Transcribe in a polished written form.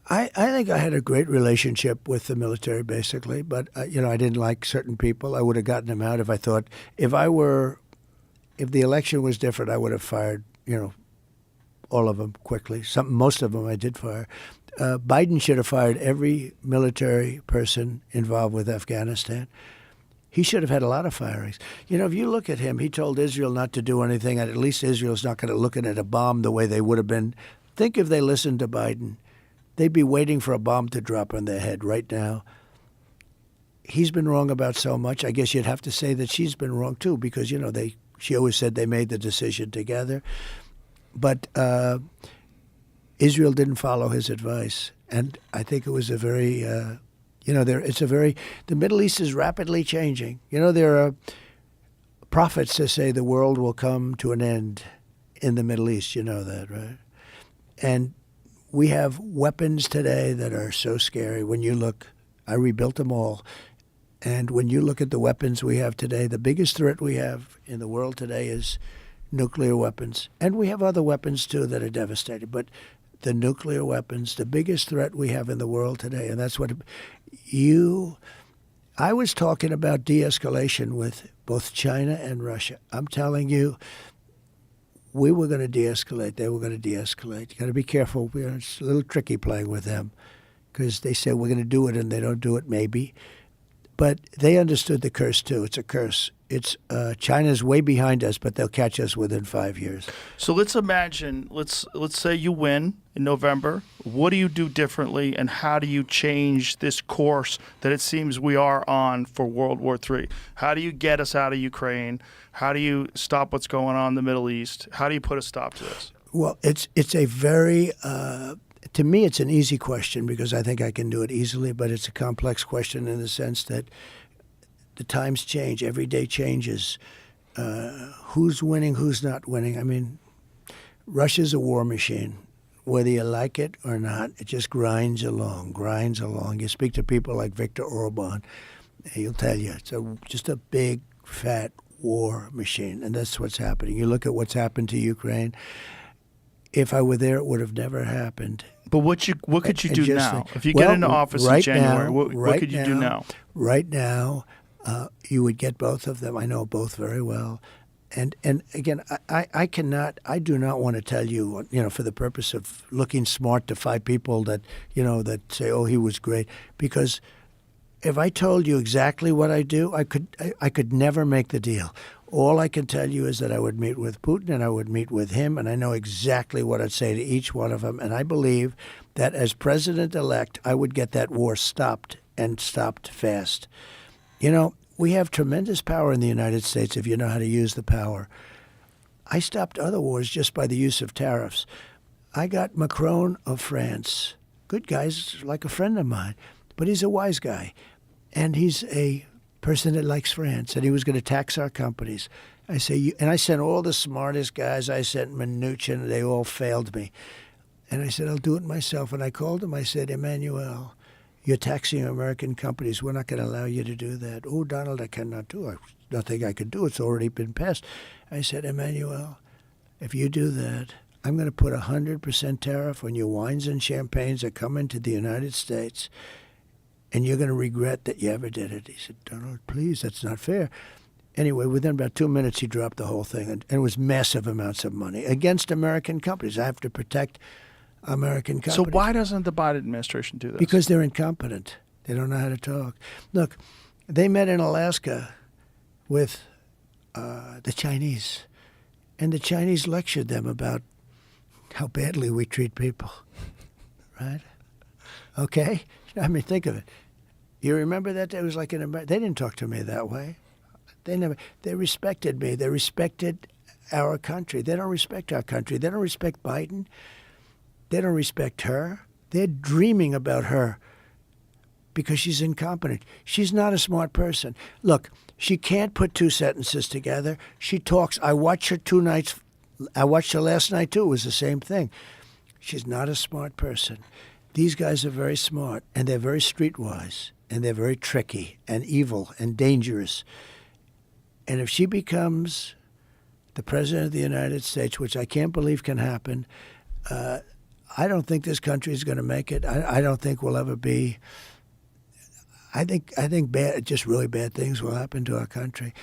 I think I had a great relationship with the military, basically, but I didn't like certain people. I would have gotten them out if I thought if the election was different, I would have fired all of them quickly. Most of them I did fire. Biden should have fired every military person involved with Afghanistan. He should have had a lot of firings. If you look at him, he told Israel not to do anything, and at least Israel's not going to look at a bomb the way they would have been. Think if they listened to Biden. They'd be waiting for a bomb to drop on their head right now. He's been wrong about so much. I guess you'd have to say that she's been wrong, too, because, she always said they made the decision together. But Israel didn't follow his advice. And I think it was a very, the Middle East is rapidly changing. There are prophets that say the world will come to an end in the Middle East. You know that, right? And we have weapons today that are so scary. When you look, I rebuilt them all. And when you look at the weapons we have today, the biggest threat we have in the world today is nuclear weapons. And we have other weapons, too, that are devastating. But the nuclear weapons, the biggest threat we have in the world today, and that's what I was talking about de-escalation with both China and Russia. I'm telling you, we were going to de-escalate. They were going to de-escalate. You got to be careful. It's a little tricky playing with them because they say we're going to do it and they don't do it, maybe. But they understood the curse, too. It's a curse. It's China's way behind us, but they'll catch us within 5 years. So let's imagine, let's say you win in November. What do you do differently, and how do you change this course that it seems we are on for World War III? How do you get us out of Ukraine? How do you stop what's going on in the Middle East? How do you put a stop to this? Well, it's a very to me, it's an easy question because I think I can do it easily, but it's a complex question in the sense that the times change. Every day changes. Who's winning, who's not winning? I mean, Russia's a war machine. Whether you like it or not, it just grinds along. You speak to people like Viktor Orban, he'll tell you it's just a big, fat war machine, and that's what's happening. You look at what's happened to Ukraine. If I were there, it would have never happened. But what could you do now? If you get into office in January, what could you do now? Right now, you would get both of them. I know both very well. And again, I do not want to tell you, for the purpose of looking smart to 5 people that say, oh, he was great. Because if I told you exactly what I do, I could never make the deal. All I can tell you is that I would meet with Putin and I would meet with him, and I know exactly what I'd say to each one of them. And I believe that as president-elect, I would get that war stopped and stopped fast. We have tremendous power in the United States if you know how to use the power. I stopped other wars just by the use of tariffs. I got Macron of France. Good guy, like a friend of mine, but he's a wise guy. And he's a person that likes France, and he was going to tax our companies. I sent all the smartest guys. I sent Mnuchin, and they all failed me. And I said, I'll do it myself. And I called him. I said, Emmanuel, you're taxing American companies. We're not going to allow you to do that. Oh, Donald, I cannot do it. Nothing I could do. It's already been passed. I said, Emmanuel, if you do that, I'm going to put 100% tariff on your wines and champagnes that come into the United States, and you're going to regret that you ever did it. He said, Donald, please, that's not fair. Anyway, within about 2 minutes, he dropped the whole thing, and it was massive amounts of money against American companies. I have to protect American companies. So why doesn't the Biden administration do this? Because they're incompetent. They don't know how to talk. Look, they met in Alaska with the Chinese, and the Chinese lectured them about how badly we treat people, right? Okay? I mean, think of it. You remember that? It was like they didn't talk to me that way. They respected me. They respected our country. They don't respect our country. They don't respect Biden. They don't respect her. They're dreaming about her because she's incompetent. She's not a smart person. Look, she can't put 2 sentences together. She talks. I watched her 2 nights. I watched her last night, too. It was the same thing. She's not a smart person. These guys are very smart, and they're very streetwise, and they're very tricky and evil and dangerous. And if she becomes the president of the United States, which I can't believe can happen, I don't think this country is going to make it. I don't think we'll ever be. I think just really bad things will happen to our country.